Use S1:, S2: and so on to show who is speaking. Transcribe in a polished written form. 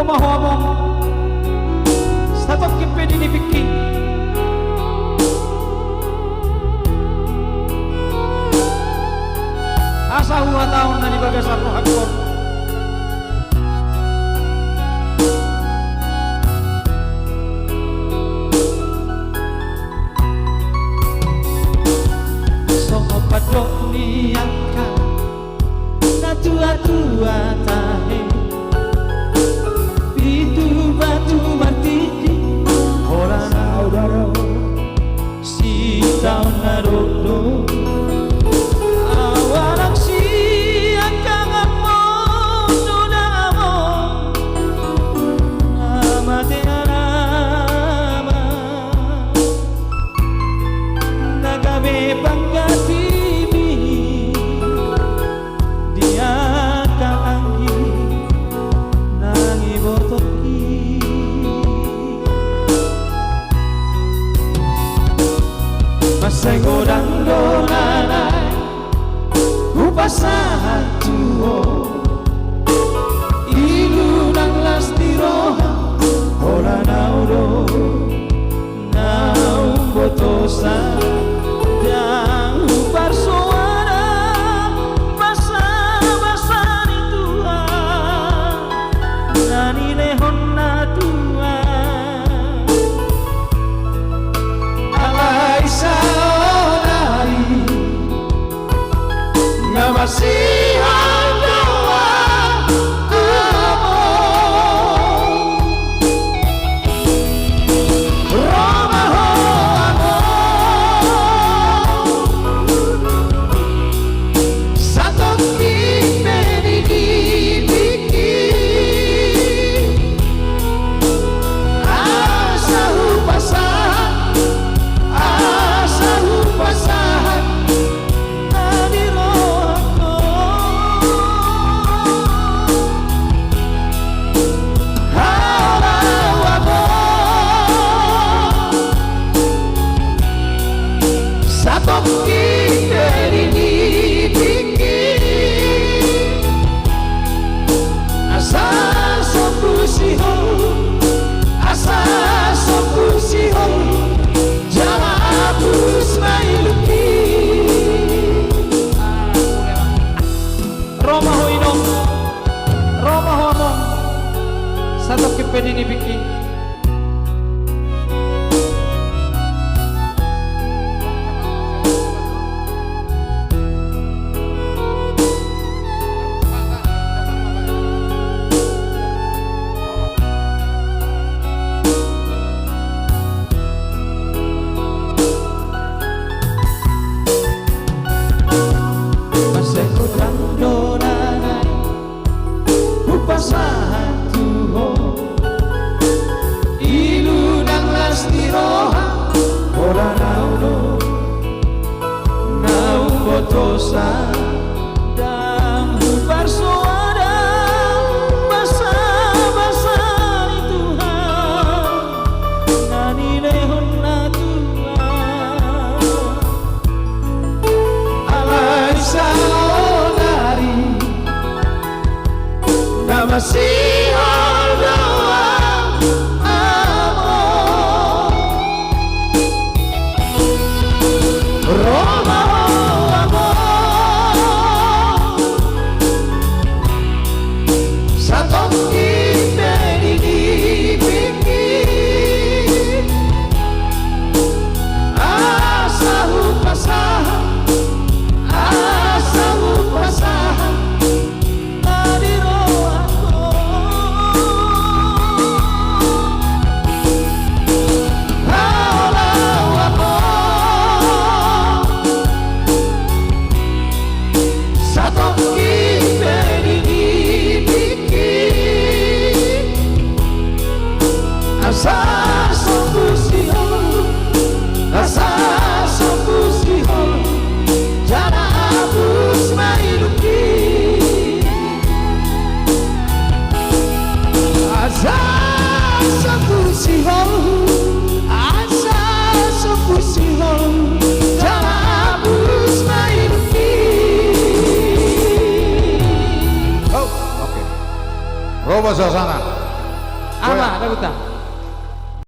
S1: Roma homong Satok kipe dinipiki Asa huwa taon na nibagasar no hakon Songo padok niangka na tua-tua tahe Itu batu martiki Orang audaro si taon na rodo Awalang si angkangan mo Sudah mo Amate alama Nagabe panggatimi Dia kaanggi Nangibotoki Masay godang donanay Upasahan tuo Ilu ng lastiroha Hola nauro Naumbotosa Yang uparsoara Basa-basa ni Tuhan Nanilehon na Tuhan Alay sa onari Nga masihang gawa amo Roma ho amo Sa tokik penigibiki Asa upasahan Nadiro ako Halaw ako Sa tokik penigibiki Asa sa pusiho Jangan hapus mailuki Roma ho inom Roma ho among Satok kipe dinipiki Masay kodang donanay Upasahan tuho Ilu ng lastiroha Hola naudo Naumbotosa Dan uparsoada Basa-basa ni Tuhan Nanilehon na Tuhan Alay sa onari Na masihang gawa amo Roma ho amo Sa tokik penigibiki Asa upasahan Nadiro ako Halaw ako Sa tokik penigibiki Asa sa pusiho Jangan hapus mailuki Asa sa pusiho Jangan hapus mailuki
S2: Oh, oke. Robo Sasana.
S1: Ama lagu ta.